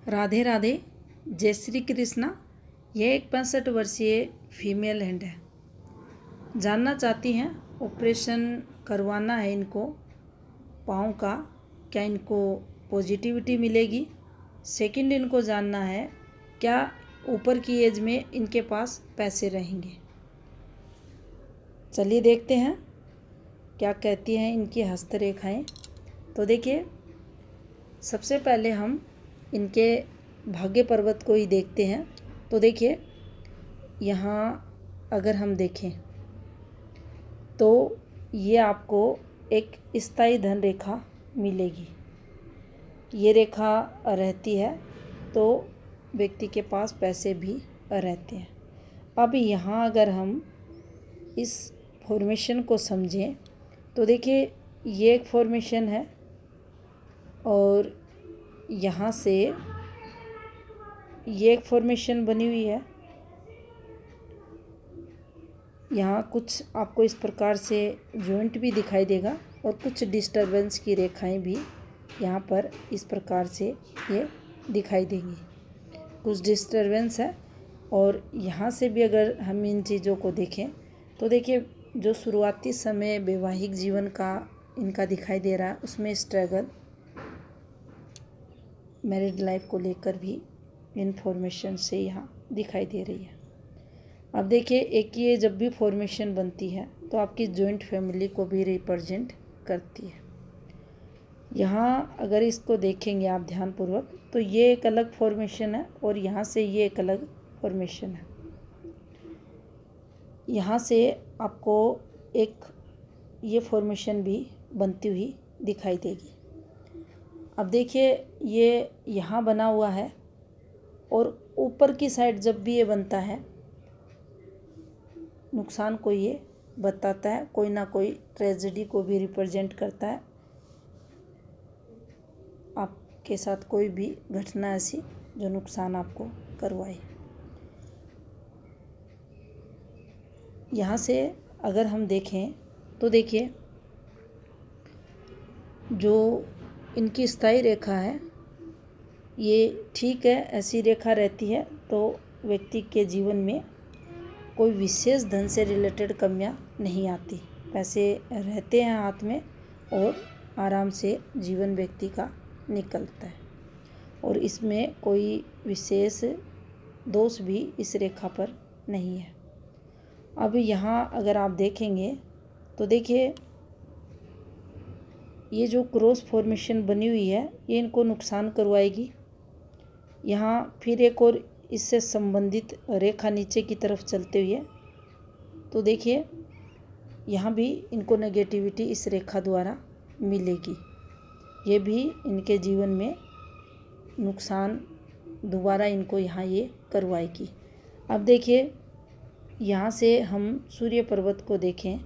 राधे राधे, जय श्री कृष्णा। यह एक 65 वर्षीय फीमेल हैंड है। जानना चाहती हैं ऑपरेशन करवाना है इनको पाँव का, क्या इनको पॉजिटिविटी मिलेगी। सेकंड, इनको जानना है क्या ऊपर की एज में इनके पास पैसे रहेंगे। चलिए देखते हैं क्या कहती हैं इनकी हस्तरेखाएं। तो देखिए, सबसे पहले हम इनके भाग्य पर्वत को ही देखते हैं। तो देखिए, यहाँ अगर हम देखें तो ये आपको एक स्थायी धन रेखा मिलेगी। ये रेखा रहती है तो व्यक्ति के पास पैसे भी रहते हैं। अब यहाँ अगर हम इस फॉर्मेशन को समझें तो देखिए, ये एक फॉर्मेशन है और यहाँ से ये एक फॉर्मेशन बनी हुई है। यहाँ कुछ आपको इस प्रकार से जॉइंट भी दिखाई देगा और कुछ डिस्टरबेंस की रेखाएं भी यहाँ पर इस प्रकार से ये दिखाई देंगी। कुछ डिस्टरबेंस है। और यहाँ से भी अगर हम इन चीज़ों को देखें तो देखिए, जो शुरुआती समय वैवाहिक जीवन का इनका दिखाई दे रहा है उसमें स्ट्रगल, मैरिड लाइफ को लेकर भी इन्फॉर्मेशन से यहाँ दिखाई दे रही है। अब देखिए, एक ये जब भी फॉर्मेशन बनती है तो आपकी जॉइंट फैमिली को भी रिप्रेजेंट करती है। यहाँ अगर इसको देखेंगे आप ध्यानपूर्वक तो ये एक अलग फॉर्मेशन है और यहाँ से ये एक अलग फॉर्मेशन है। यहाँ से आपको एक ये फॉर्मेशन भी बनती हुई दिखाई देगी। अब देखिए, ये यहाँ बना हुआ है और ऊपर की साइड जब भी ये बनता है नुकसान को ये बताता है, कोई ना कोई ट्रेजेडी को भी रिप्रेजेंट करता है। आपके साथ कोई भी घटना ऐसी जो नुकसान आपको करवाए। यहाँ से अगर हम देखें तो देखिए, जो इनकी स्थायी रेखा है ये ठीक है, ऐसी रेखा रहती है तो व्यक्ति के जीवन में कोई विशेष धन से रिलेटेड कमियां नहीं आती। पैसे रहते हैं हाथ में और आराम से जीवन व्यक्ति का निकलता है और इसमें कोई विशेष दोष भी इस रेखा पर नहीं है। अब यहाँ अगर आप देखेंगे तो देखिए, ये जो क्रॉस फॉर्मेशन बनी हुई है ये इनको नुकसान करवाएगी। यहाँ फिर एक और इससे संबंधित रेखा नीचे की तरफ चलते हुए तो देखिए, यहाँ भी इनको नेगेटिविटी इस रेखा द्वारा मिलेगी। ये भी इनके जीवन में नुकसान दोबारा इनको यहाँ ये करवाएगी। अब देखिए, यहाँ से हम सूर्य पर्वत को देखें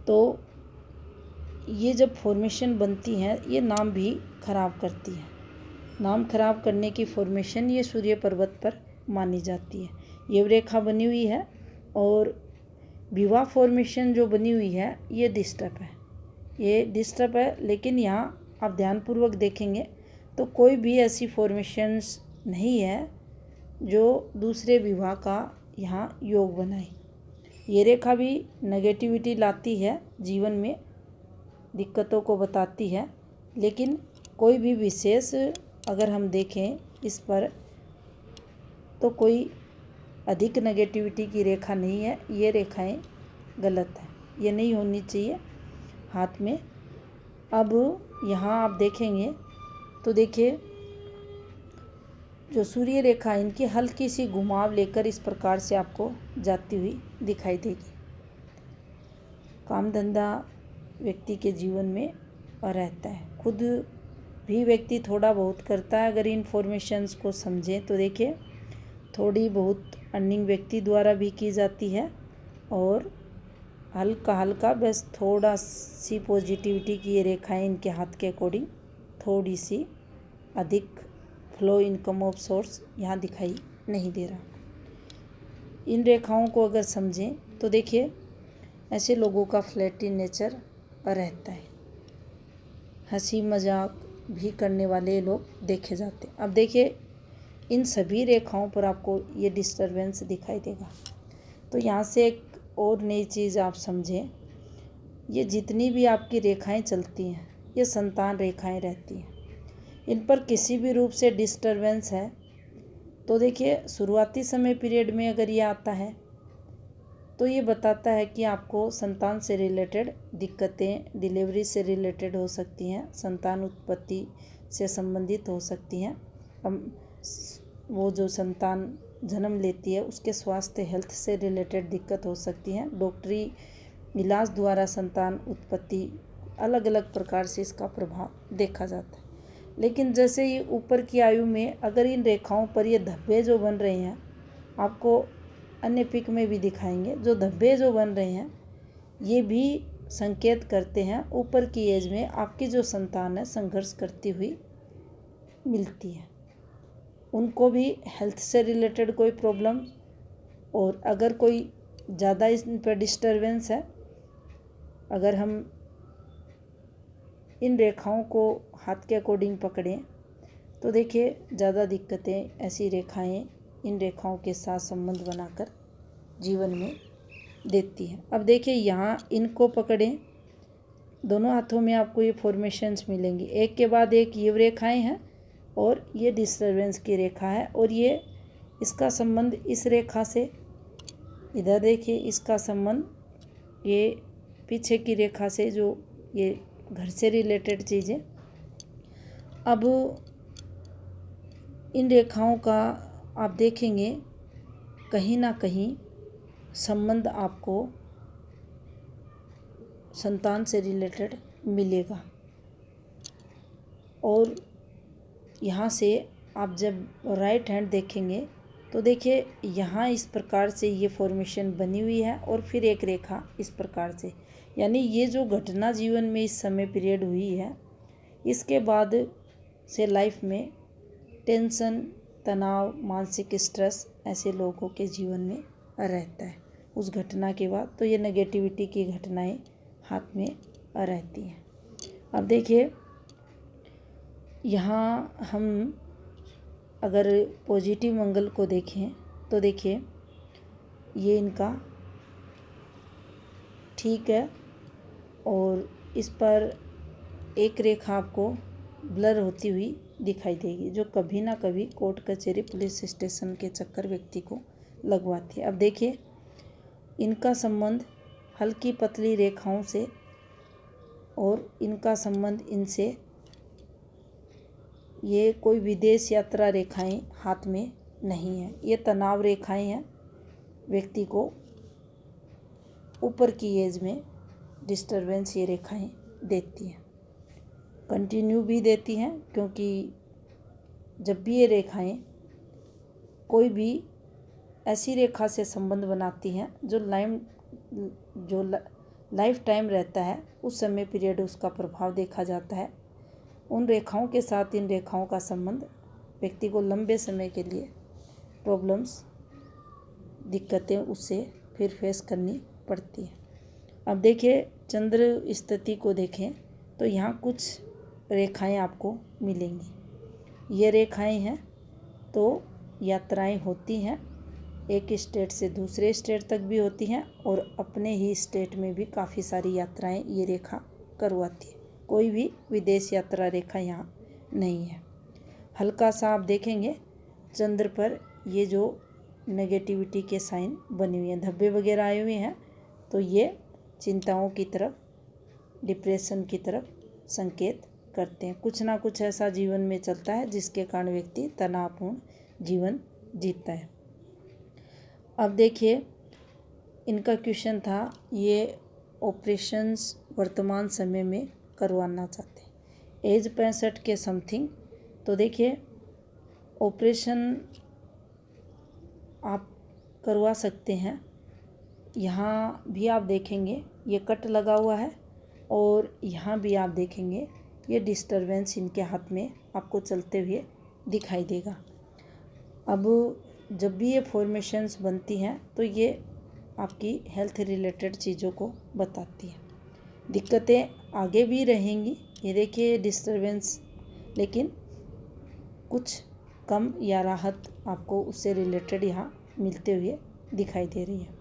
तो ये जब फॉर्मेशन बनती है ये नाम भी खराब करती है। नाम खराब करने की फॉर्मेशन ये सूर्य पर्वत पर मानी जाती है। ये रेखा बनी हुई है और विवाह फॉर्मेशन जो बनी हुई है ये डिस्टर्ब है। ये डिस्टर्ब है, लेकिन यहाँ आप ध्यानपूर्वक देखेंगे तो कोई भी ऐसी फॉर्मेशंस नहीं है जो दूसरे विवाह का यहाँ योग बनाए। ये रेखा भी नेगेटिविटी लाती है, जीवन में दिक्कतों को बताती है, लेकिन कोई भी विशेष अगर हम देखें इस पर तो कोई अधिक नेगेटिविटी की रेखा नहीं है। ये रेखाएं गलत है, ये नहीं होनी चाहिए हाथ में। अब यहाँ आप देखेंगे तो देखिए, जो सूर्य रेखा इनकी हल्की सी घुमाव लेकर इस प्रकार से आपको जाती हुई दिखाई देगी। काम धंधा व्यक्ति के जीवन में रहता है, खुद भी व्यक्ति थोड़ा बहुत करता है। अगर इन्फॉर्मेशंस को समझें तो देखिए, थोड़ी बहुत अर्निंग व्यक्ति द्वारा भी की जाती है और हल्का हल्का बस थोड़ा सी पॉजिटिविटी की ये रेखाएं इनके हाथ के अकॉर्डिंग थोड़ी सी अधिक फ्लो इनकम ऑफ सोर्स यहाँ दिखाई नहीं दे रहा। इन रेखाओं को अगर समझें तो देखिए, ऐसे लोगों का फ्लैटी नेचर रहता है, हंसी मजाक भी करने वाले लोग देखे जाते हैं। अब देखिए, इन सभी रेखाओं पर आपको ये डिस्टरबेंस दिखाई देगा। तो यहाँ से एक और नई चीज़ आप समझें, ये जितनी भी आपकी रेखाएं चलती हैं ये संतान रेखाएं रहती हैं। इन पर किसी भी रूप से डिस्टरबेंस है तो देखिए शुरुआती समय पीरियड में अगर ये आता है तो ये बताता है कि आपको संतान से रिलेटेड दिक्कतें, डिलीवरी से रिलेटेड हो सकती हैं, संतान उत्पत्ति से संबंधित हो सकती हैं। वो जो संतान जन्म लेती है उसके स्वास्थ्य, हेल्थ से रिलेटेड दिक्कत हो सकती हैं। डॉक्टरी इलाज द्वारा संतान उत्पत्ति, अलग अलग प्रकार से इसका प्रभाव देखा जाता है। लेकिन जैसे ही ऊपर की आयु में अगर इन रेखाओं पर ये धब्बे जो बन रहे हैं, आपको अन्य पिक में भी दिखाएंगे, जो धब्बे जो बन रहे हैं ये भी संकेत करते हैं ऊपर की एज में आपकी जो संतान है संघर्ष करती हुई मिलती है। उनको भी हेल्थ से रिलेटेड कोई प्रॉब्लम, और अगर कोई ज़्यादा इन पर डिस्टरबेंस है, अगर हम इन रेखाओं को हाथ के अकॉर्डिंग पकड़ें तो देखिए ज़्यादा दिक्कतें ऐसी रेखाएं इन रेखाओं के साथ संबंध बनाकर जीवन में देती हैं। अब देखिए यहाँ इनको पकड़ें, दोनों हाथों में आपको ये फॉर्मेशंस मिलेंगी, एक के बाद एक ये रेखाएं हैं और ये डिस्टरबेंस की रेखा है, और ये इसका संबंध इस रेखा से, इधर देखिए इसका संबंध ये पीछे की रेखा से, जो ये घर से रिलेटेड चीज़ें। अब इन रेखाओं का आप देखेंगे कहीं ना कहीं संबंध आपको संतान से रिलेटेड मिलेगा। और यहाँ से आप जब राइट हैंड देखेंगे तो देखिए यहाँ इस प्रकार से ये फॉर्मेशन बनी हुई है और फिर एक रेखा इस प्रकार से, यानी ये जो घटना जीवन में इस समय पीरियड हुई है इसके बाद से लाइफ में टेंशन, तनाव, मानसिक स्ट्रेस ऐसे लोगों के जीवन में रहता है उस घटना के बाद। तो ये नेगेटिविटी की घटनाएं हाथ में रहती हैं। अब देखिए यहाँ हम अगर पॉजिटिव मंगल को देखें तो देखिए ये इनका ठीक है, और इस पर एक रेखा आपको ब्लर होती हुई दिखाई देगी जो कभी ना कभी कोर्ट कचहरी पुलिस स्टेशन के चक्कर व्यक्ति को लगवाती है। अब देखिए इनका संबंध हल्की पतली रेखाओं से, और इनका संबंध इनसे, ये कोई विदेश यात्रा रेखाएं हाथ में नहीं है, ये तनाव रेखाएं हैं, व्यक्ति को ऊपर की एज में डिस्टरबेंस ये रेखाएं देती हैं, कंटिन्यू भी देती हैं, क्योंकि जब भी ये रेखाएं कोई भी ऐसी रेखा से संबंध बनाती हैं जो लाइफ टाइम रहता है उस समय पीरियड उसका प्रभाव देखा जाता है। उन रेखाओं के साथ इन रेखाओं का संबंध व्यक्ति को लंबे समय के लिए प्रॉब्लम्स, दिक्कतें उससे फिर फेस करनी पड़ती है। अब देखिए चंद्र स्थिति को देखें तो यहाँ कुछ रेखाएं आपको मिलेंगी। ये रेखाएं हैं तो यात्राएं होती हैं, एक स्टेट से दूसरे स्टेट तक भी होती हैं, और अपने ही स्टेट में भी काफ़ी सारी यात्राएं ये रेखा करवाती है। कोई भी विदेश यात्रा रेखा यहाँ नहीं है। हल्का सा आप देखेंगे चंद्र पर ये जो नेगेटिविटी के साइन बने हुए हैं, धब्बे वगैरह आए हुए हैं, तो ये चिंताओं की तरफ, डिप्रेशन की तरफ संकेत करते हैं। कुछ ना कुछ ऐसा जीवन में चलता है जिसके कारण व्यक्ति तनावपूर्ण जीवन जीता है। अब देखिए इनका क्वेश्चन था, ये ऑपरेशंस वर्तमान समय में करवाना चाहते हैं, एज 65 के समथिंग। तो देखिए ऑपरेशन आप करवा सकते हैं। यहाँ भी आप देखेंगे ये कट लगा हुआ है, और यहाँ भी आप देखेंगे ये डिस्टरबेंस इनके हाथ में आपको चलते हुए दिखाई देगा। अब जब भी ये फॉर्मेशंस बनती हैं तो ये आपकी हेल्थ रिलेटेड चीज़ों को बताती है। दिक्कतें आगे भी रहेंगी, ये देखिए डिस्टरबेंस, लेकिन कुछ कम या राहत आपको उससे रिलेटेड यहाँ मिलते हुए दिखाई दे रही है।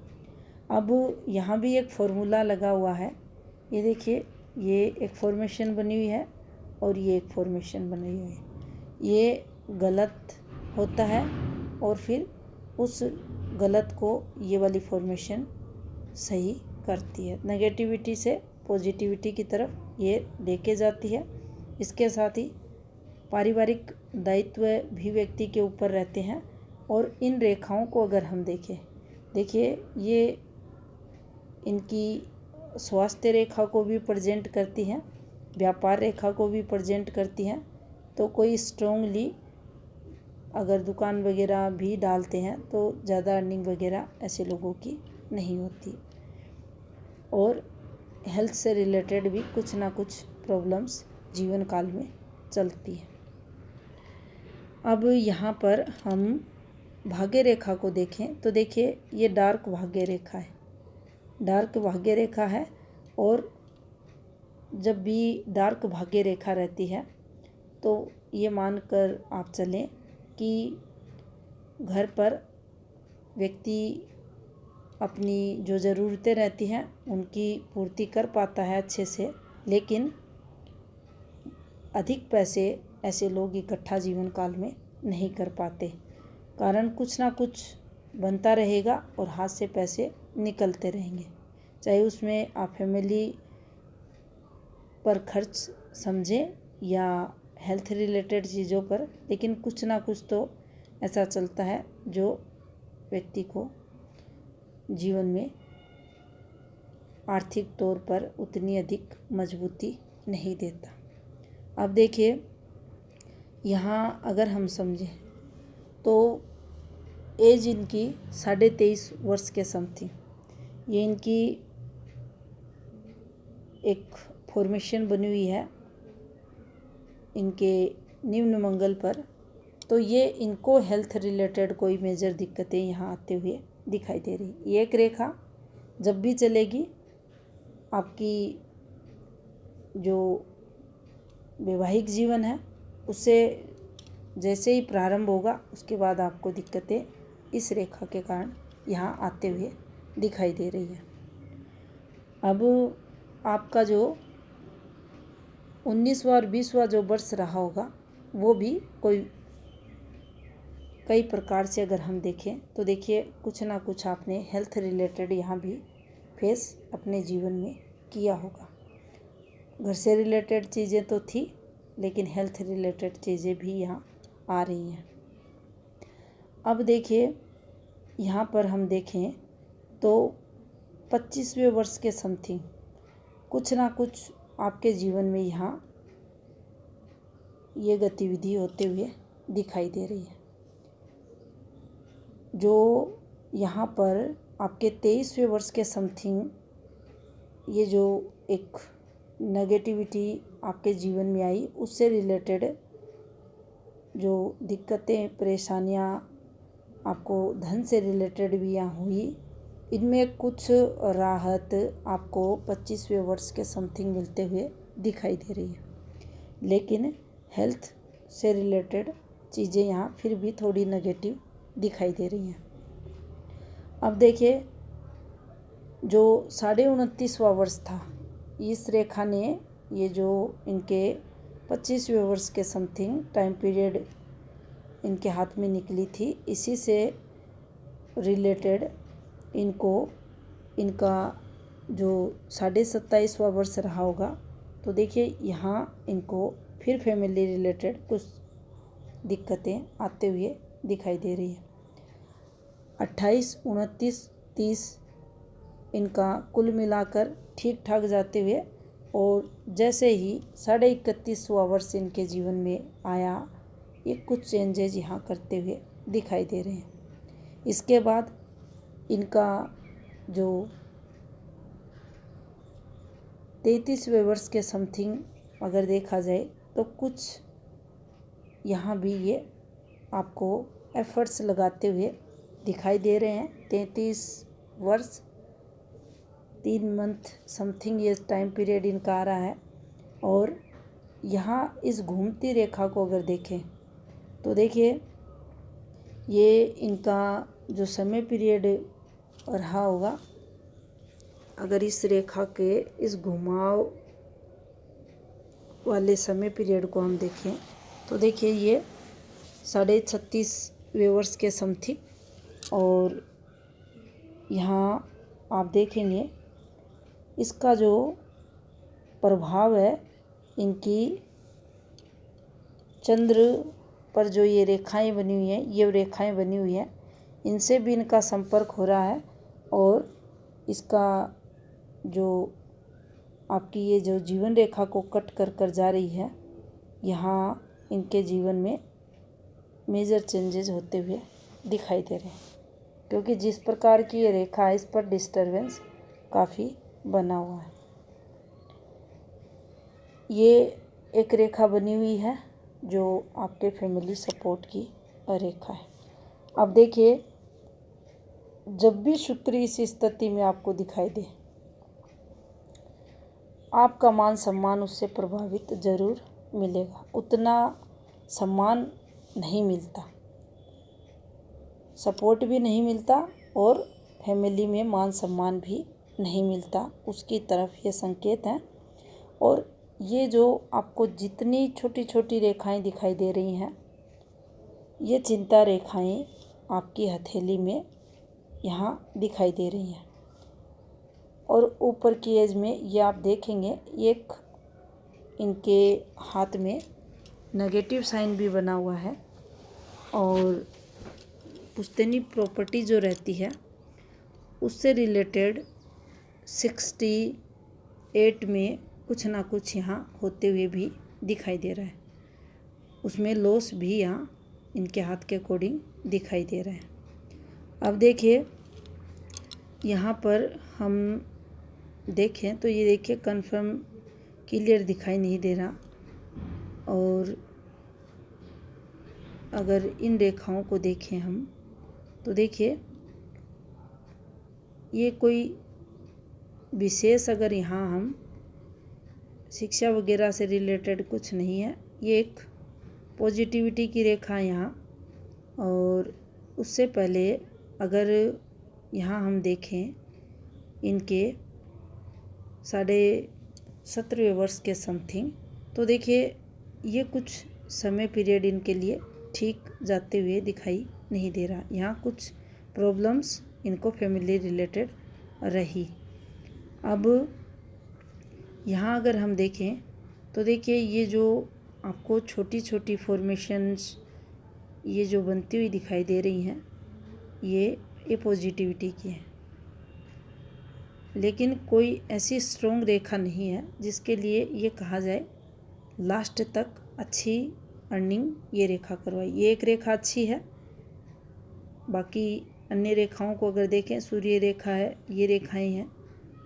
अब यहाँ भी एक फॉर्मूला लगा हुआ है। ये देखिए, ये एक फॉर्मेशन बनी हुई है और ये एक फॉर्मेशन बनी हुई है। ये गलत होता है और फिर उस गलत को ये वाली फॉर्मेशन सही करती है। नेगेटिविटी से पॉजिटिविटी की तरफ ये लेके जाती है। इसके साथ ही पारिवारिक दायित्व भी व्यक्ति के ऊपर रहते हैं। और इन रेखाओं को अगर हम देखिए ये इनकी स्वास्थ्य रेखा को भी प्रेजेंट करती हैं, व्यापार रेखा को भी प्रेजेंट करती हैं। तो कोई स्ट्रोंगली अगर दुकान वगैरह भी डालते हैं तो ज़्यादा अर्निंग वगैरह ऐसे लोगों की नहीं होती। और हेल्थ से रिलेटेड भी कुछ ना कुछ प्रॉब्लम्स जीवन काल में चलती है। अब यहाँ पर हम भाग्य रेखा को देखें तो देखिए, ये डार्क भाग्य रेखा है, डार्क भाग्य रेखा है। और जब भी डार्क भाग्य रेखा रहती है तो ये मानकर आप चलें कि घर पर व्यक्ति अपनी जो ज़रूरतें रहती हैं उनकी पूर्ति कर पाता है अच्छे से, लेकिन अधिक पैसे ऐसे लोग इकट्ठा जीवन काल में नहीं कर पाते। कारण कुछ ना कुछ बनता रहेगा और हाथ से पैसे निकलते रहेंगे, चाहे उसमें आप फैमिली पर खर्च समझें या हेल्थ रिलेटेड चीज़ों पर, लेकिन कुछ ना कुछ तो ऐसा चलता है जो व्यक्ति को जीवन में आर्थिक तौर पर उतनी अधिक मजबूती नहीं देता। अब देखिए, यहाँ अगर हम समझें तो एज इनकी 23.5 वर्ष के समथिंग, ये इनकी एक फॉर्मेशन बनी हुई है इनके निम्न मंगल पर। तो ये इनको हेल्थ रिलेटेड कोई मेजर दिक्कतें यहाँ आते हुए दिखाई दे रही। ये एक रेखा जब भी चलेगी आपकी जो वैवाहिक जीवन है उससे जैसे ही प्रारंभ होगा उसके बाद आपको दिक्कतें इस रेखा के कारण यहाँ आते हुए दिखाई दे रही है। अब आपका जो 19वां और 20वां जो वर्ष रहा होगा वो भी कई प्रकार से अगर हम देखें तो देखिए, कुछ ना कुछ आपने हेल्थ रिलेटेड यहाँ भी फेस अपने जीवन में किया होगा। घर से रिलेटेड चीज़ें तो थी, लेकिन हेल्थ रिलेटेड चीज़ें भी यहाँ आ रही हैं। अब देखिए, यहाँ पर हम देखें तो 25वें वर्ष के समथिंग कुछ ना कुछ आपके जीवन में यहाँ ये गतिविधि होते हुए दिखाई दे रही है। जो यहाँ पर आपके 23वें वर्ष के समथिंग ये जो एक नेगेटिविटी आपके जीवन में आई, उससे रिलेटेड जो दिक्कतें परेशानियाँ आपको धन से रिलेटेड भी यहाँ हुई, इनमें कुछ राहत आपको 25वें वर्ष के समथिंग मिलते हुए दिखाई दे रही है। लेकिन हेल्थ से रिलेटेड चीज़ें यहाँ फिर भी थोड़ी नेगेटिव दिखाई दे रही हैं। अब देखिए, जो 29.5वां वर्ष था, इस रेखा ने ये जो इनके 25वें वर्ष के समथिंग टाइम पीरियड इनके हाथ में निकली थी, इसी से रिलेटेड इनको इनका जो 27.5वां वर्ष रहा होगा। तो देखिए, यहाँ इनको फिर फैमिली रिलेटेड कुछ दिक्कतें आते हुए दिखाई दे रही है। 28, 29, 30 इनका कुल मिलाकर ठीक ठाक जाते हुए, और जैसे ही 31.5वां वर्ष इनके जीवन में आया, ये कुछ चेंजेज यहाँ करते हुए दिखाई दे रहे हैं। इसके बाद इनका जो 33वें वर्ष के समथिंग अगर देखा जाए तो कुछ यहाँ भी ये आपको एफर्ट्स लगाते हुए दिखाई दे रहे हैं। 33 वर्ष 3 मंथ समथिंग ये टाइम पीरियड इनका आ रहा है। और यहाँ इस घूमती रेखा को अगर देखें तो देखिए, ये इनका जो समय पीरियड रहा होगा, अगर इस रेखा के इस घुमाव वाले समय पीरियड को हम देखें तो देखिए ये 36.5वें वर्ष के समथिंग। और यहाँ आप देखेंगे इसका जो प्रभाव है, इनकी चंद्र पर जो ये रेखाएं बनी हुई हैं, ये रेखाएं बनी हुई हैं, इनसे भी इनका संपर्क हो रहा है। और इसका जो आपकी ये जो जीवन रेखा को कट कर कर जा रही है, यहाँ इनके जीवन में मेजर चेंजेस होते हुए दिखाई दे रहे हैं, क्योंकि जिस प्रकार की ये रेखा है इस पर डिस्टरबेंस काफ़ी बना हुआ है। ये एक रेखा बनी हुई है जो आपके फैमिली सपोर्ट की रेखा है। अब देखिए, जब भी शुक्र इस स्थिति में आपको दिखाई दे, आपका मान सम्मान उससे प्रभावित जरूर मिलेगा। उतना सम्मान नहीं मिलता, सपोर्ट भी नहीं मिलता और फैमिली में मान सम्मान भी नहीं मिलता, उसकी तरफ ये संकेत हैं। और ये जो आपको जितनी छोटी छोटी रेखाएं दिखाई दे रही हैं, ये चिंता रेखाएं आपकी हथेली में यहाँ दिखाई दे रही हैं। और ऊपर की एज में ये आप देखेंगे एक इनके हाथ में नेगेटिव साइन भी बना हुआ है। और पुश्तैनी प्रॉपर्टी जो रहती है उससे रिलेटेड 68 में कुछ ना कुछ यहाँ होते हुए भी दिखाई दे रहा है। उसमें लॉस भी यहाँ इनके हाथ के अकॉर्डिंग दिखाई दे रहा है। अब देखिए, यहाँ पर हम देखें तो ये देखिए कंफर्म क्लियर दिखाई नहीं दे रहा। और अगर इन रेखाओं को देखें हम तो देखिए ये कोई विशेष, अगर यहाँ हम शिक्षा वगैरह से रिलेटेड कुछ नहीं है, ये एक पॉजिटिविटी की रेखा है यहाँ। और उससे पहले अगर यहाँ हम देखें इनके 17.5वें वर्ष के समथिंग, तो देखिए ये कुछ समय पीरियड इनके लिए ठीक जाते हुए दिखाई नहीं दे रहा। यहाँ कुछ प्रॉब्लम्स इनको फैमिली रिलेटेड रही। अब यहाँ अगर हम देखें तो देखिए ये जो आपको छोटी छोटी फॉर्मेशंस ये जो बनती हुई दिखाई दे रही हैं, ये पॉजिटिविटी की है, लेकिन कोई ऐसी स्ट्रॉन्ग रेखा नहीं है जिसके लिए ये कहा जाए लास्ट तक अच्छी अर्निंग ये रेखा करवाई। ये एक रेखा अच्छी है, बाकी अन्य रेखाओं को अगर देखें, सूर्य रेखा है, ये रेखाएं हैं,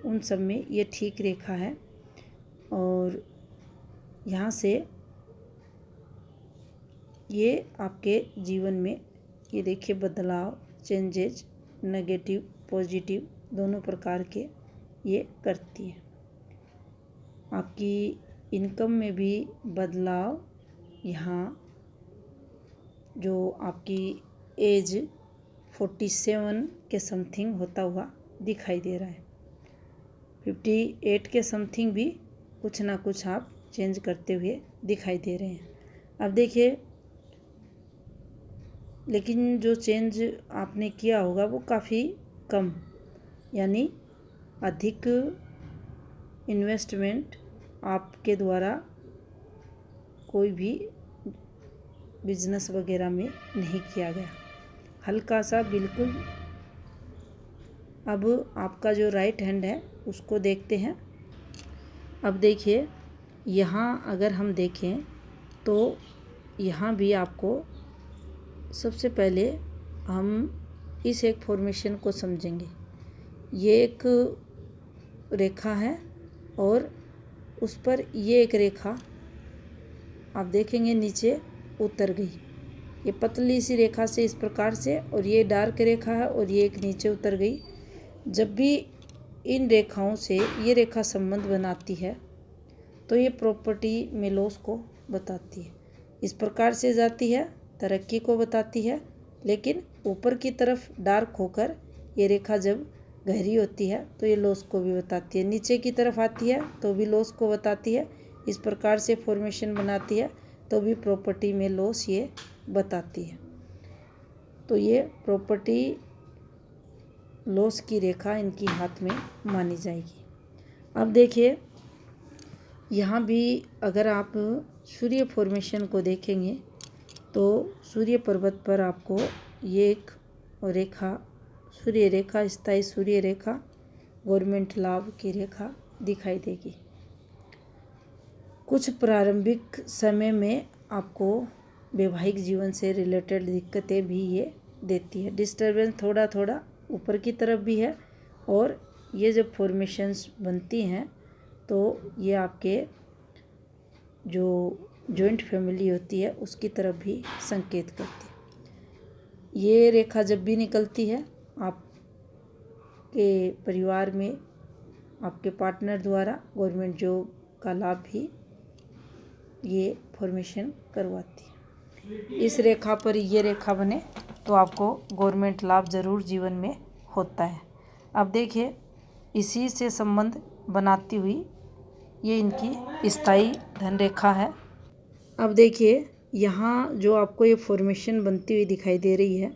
उन सब में ये ठीक रेखा है। और यहाँ से ये आपके जीवन में ये देखिए बदलाव, चेंजेज, नेगेटिव पॉजिटिव दोनों प्रकार के ये करती है। आपकी इनकम में भी बदलाव यहाँ जो आपकी एज 47 के समथिंग होता हुआ दिखाई दे रहा है। 58 के समथिंग भी कुछ ना कुछ आप चेंज करते हुए दिखाई दे रहे हैं। अब देखिए, लेकिन जो चेंज आपने किया होगा वो काफ़ी कम, यानी अधिक इन्वेस्टमेंट आपके द्वारा कोई भी बिजनेस वगैरह में नहीं किया गया, हल्का सा बिल्कुल। अब आपका जो राइट हैंड है उसको देखते हैं। अब देखिए, यहाँ अगर हम देखें तो यहाँ भी आपको सबसे पहले हम इस एक फॉर्मेशन को समझेंगे। ये एक रेखा है और उस पर ये एक रेखा आप देखेंगे नीचे उतर गई। ये पतली सी रेखा से इस प्रकार से, और ये डार्क रेखा है और ये एक नीचे उतर गई। जब भी इन रेखाओं से ये रेखा संबंध बनाती है तो ये प्रॉपर्टी में लॉस को बताती है। इस प्रकार से जाती है, तरक्की को बताती है, लेकिन ऊपर की तरफ डार्क होकर ये रेखा जब गहरी होती है तो ये लॉस को भी बताती है, नीचे की तरफ आती है तो भी लॉस को बताती है। इस प्रकार से फॉर्मेशन बनाती है तो भी प्रॉपर्टी में लॉस ये बताती है। तो ये प्रॉपर्टी लॉस की रेखा इनकी हाथ में मानी जाएगी। अब देखिए यहाँ भी अगर आप सूर्य फॉर्मेशन को देखेंगे तो सूर्य पर्वत पर आपको ये एक रेखा, सूर्य रेखा, स्थायी सूर्य रेखा, गवर्नमेंट लाभ की रेखा दिखाई देगी। कुछ प्रारंभिक समय में आपको वैवाहिक जीवन से रिलेटेड दिक्कतें भी ये देती है। डिस्टर्बेंस थोड़ा थोड़ा ऊपर की तरफ भी है और ये जब फॉर्मेशंस बनती हैं तो ये आपके जो जॉइंट फैमिली होती है उसकी तरफ भी संकेत करती है। ये रेखा जब भी निकलती है आपके परिवार में आपके पार्टनर द्वारा गवर्नमेंट जॉब का लाभ भी ये फॉर्मेशन करवाती है। इस रेखा पर ये रेखा बने तो आपको गवर्नमेंट लाभ ज़रूर जीवन में होता है। अब देखिए इसी से संबंध बनाती हुई ये इनकी स्थायी धन रेखा है। अब देखिए यहाँ जो आपको ये फॉर्मेशन बनती हुई दिखाई दे रही है,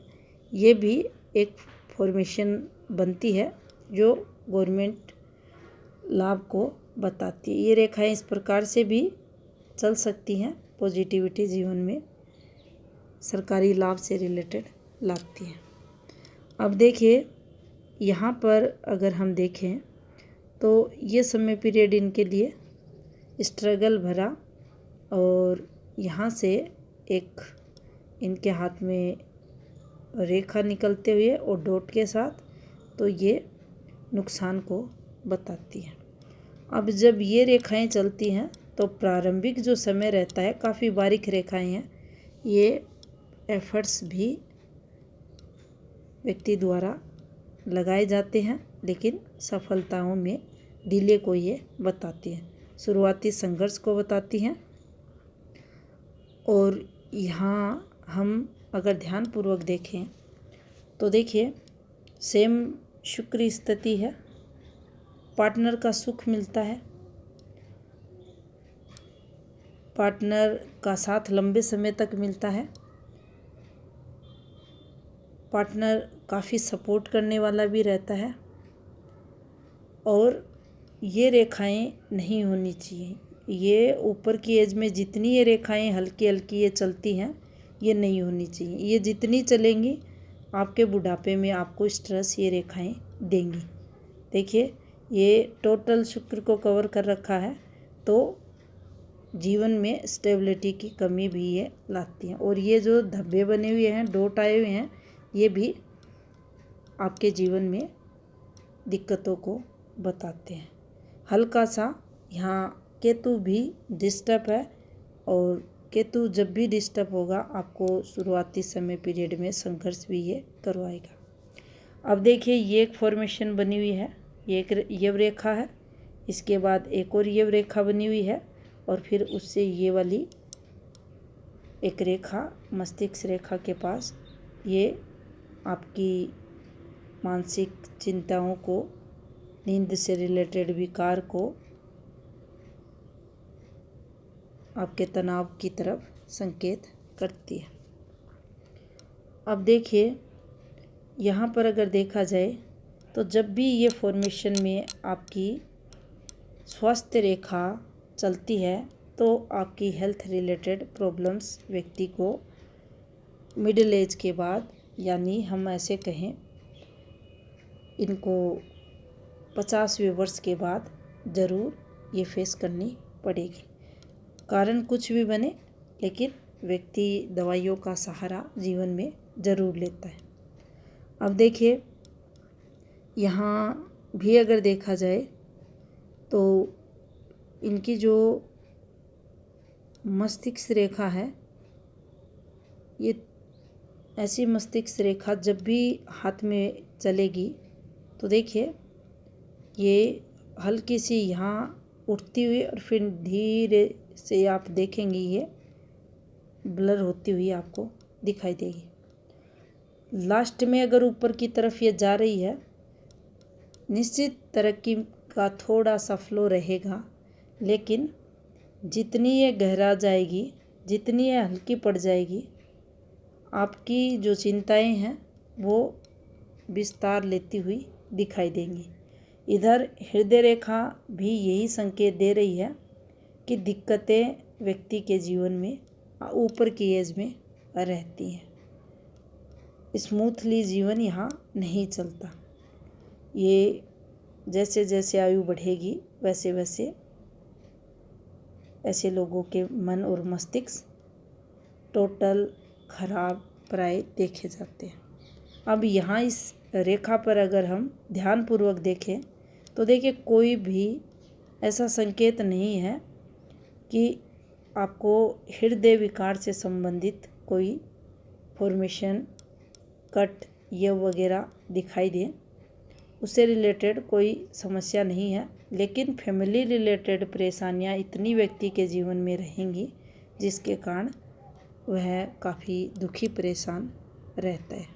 ये भी एक फॉर्मेशन बनती है जो गवर्नमेंट लाभ को बताती है। ये रेखाएं इस प्रकार से भी चल सकती हैं, पॉजिटिविटी जीवन में सरकारी लाभ से रिलेटेड लाती हैं। अब देखिए यहाँ पर अगर हम देखें तो ये समय पीरियड इनके लिए स्ट्रगल भरा और यहाँ से एक इनके हाथ में रेखा निकलते हुए और डॉट के साथ, तो ये नुकसान को बताती है। अब जब ये रेखाएं चलती हैं तो प्रारंभिक जो समय रहता है काफ़ी बारीक रेखाएं हैं, ये एफर्ट्स भी व्यक्ति द्वारा लगाए जाते हैं लेकिन सफलताओं में डिले को ये बताती हैं, शुरुआती संघर्ष को बताती हैं। और यहाँ हम अगर ध्यानपूर्वक देखें तो देखिए सेम शुक्र स्थिति है, पार्टनर का सुख मिलता है, पार्टनर का साथ लंबे समय तक मिलता है, पार्टनर काफ़ी सपोर्ट करने वाला भी रहता है। और ये रेखाएं नहीं होनी चाहिए, ये ऊपर की एज में जितनी ये रेखाएं हल्की हल्की ये चलती हैं ये नहीं होनी चाहिए। ये जितनी चलेंगी आपके बुढ़ापे में आपको स्ट्रेस ये रेखाएं देंगी। देखिए ये टोटल शुक्र को कवर कर रखा है तो जीवन में स्टेबिलिटी की कमी भी ये लाती हैं। और ये जो धब्बे बने हुए हैं, डॉट आए हुए हैं, ये भी आपके जीवन में दिक्कतों को बताते हैं। हल्का सा यहाँ केतु भी डिस्टर्ब है और केतु जब भी डिस्टर्ब होगा आपको शुरुआती समय पीरियड में संघर्ष भी ये करवाएगा। अब देखिए ये एक फॉर्मेशन बनी हुई है, ये एक यव रेखा है, इसके बाद एक और यव रेखा बनी हुई है और फिर उससे ये वाली एक रेखा मस्तिष्क रेखा के पास, ये आपकी मानसिक चिंताओं को, नींद से रिलेटेड विकार को, आपके तनाव की तरफ संकेत करती है। अब देखिए यहाँ पर अगर देखा जाए तो जब भी ये फॉर्मेशन में आपकी स्वास्थ्य रेखा चलती है तो आपकी हेल्थ रिलेटेड प्रॉब्लम्स व्यक्ति को मिडिल एज के बाद, यानी हम ऐसे कहें इनको 50वें वर्ष के बाद ज़रूर ये फेस करनी पड़ेगी। कारण कुछ भी बने लेकिन व्यक्ति दवाइयों का सहारा जीवन में ज़रूर लेता है। अब देखिए यहाँ भी अगर देखा जाए तो इनकी जो मस्तिष्क रेखा है, ये ऐसी मस्तिष्क रेखा जब भी हाथ में चलेगी तो देखिए ये हल्की सी यहाँ उठती हुई और फिर धीरे से आप देखेंगे ये ब्लर होती हुई आपको दिखाई देगी। लास्ट में अगर ऊपर की तरफ ये जा रही है, निश्चित तरक्की का थोड़ा सा फ्लो रहेगा, लेकिन जितनी ये गहरा जाएगी, जितनी ये हल्की पड़ जाएगी, आपकी जो चिंताएं हैं वो विस्तार लेती हुई दिखाई देंगी। इधर हृदय रेखा भी यही संकेत दे रही है कि दिक्कतें व्यक्ति के जीवन में ऊपर की एज में रहती हैं। स्मूथली जीवन यहाँ नहीं चलता। ये जैसे जैसे आयु बढ़ेगी वैसे वैसे ऐसे लोगों के मन और मस्तिष्क टोटल खराब प्राय देखे जाते हैं। अब यहाँ इस रेखा पर अगर हम ध्यानपूर्वक देखें तो देखिए कोई भी ऐसा संकेत नहीं है कि आपको हृदय विकार से संबंधित कोई फॉर्मेशन, कट ये वगैरह दिखाई दे, उससे रिलेटेड कोई समस्या नहीं है। लेकिन फैमिली रिलेटेड परेशानियां इतनी व्यक्ति के जीवन में रहेंगी जिसके कारण वह काफ़ी दुखी परेशान रहता है।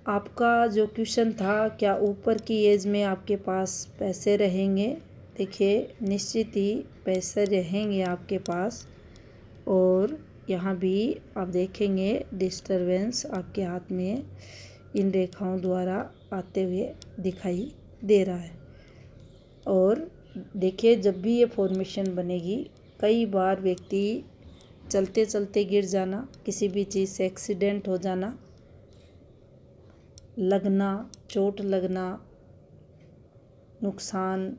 आपका जो क्वेश्चन था, क्या ऊपर की एज में आपके पास पैसे रहेंगे? देखिए निश्चित ही पैसे रहेंगे आपके पास, और यहाँ भी आप देखेंगे डिस्टरबेंस आपके हाथ में इन रेखाओं द्वारा आते हुए दिखाई दे रहा है। और देखिए जब भी ये फॉर्मेशन बनेगी, कई बार व्यक्ति चलते चलते गिर जाना, किसी भी चीज़ से एक्सीडेंट हो जाना, लगना, चोट लगना, नुकसान,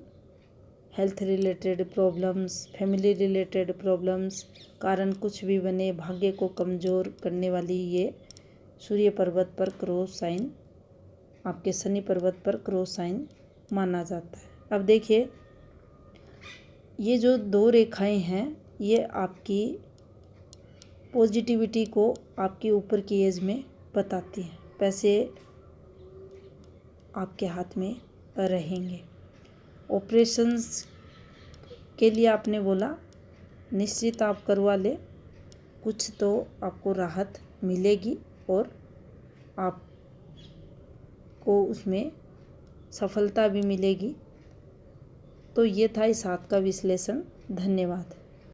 health related problems, family related problems, कारण कुछ भी बने, भाग्य को कमज़ोर करने वाली ये सूर्य पर्वत पर क्रॉस साइन, आपके शनि पर्वत पर क्रॉस साइन माना जाता है। अब देखिए ये जो दो रेखाएं हैं ये आपकी पॉजिटिविटी को आपके ऊपर की एज में बताती हैं। पैसे आपके हाथ में रहेंगे। ऑपरेशंस के लिए आपने बोला, निश्चित आप करवा ले, कुछ तो आपको राहत मिलेगी और आपको उसमें सफलता भी मिलेगी। तो ये था इस हाथ का विश्लेषण। धन्यवाद।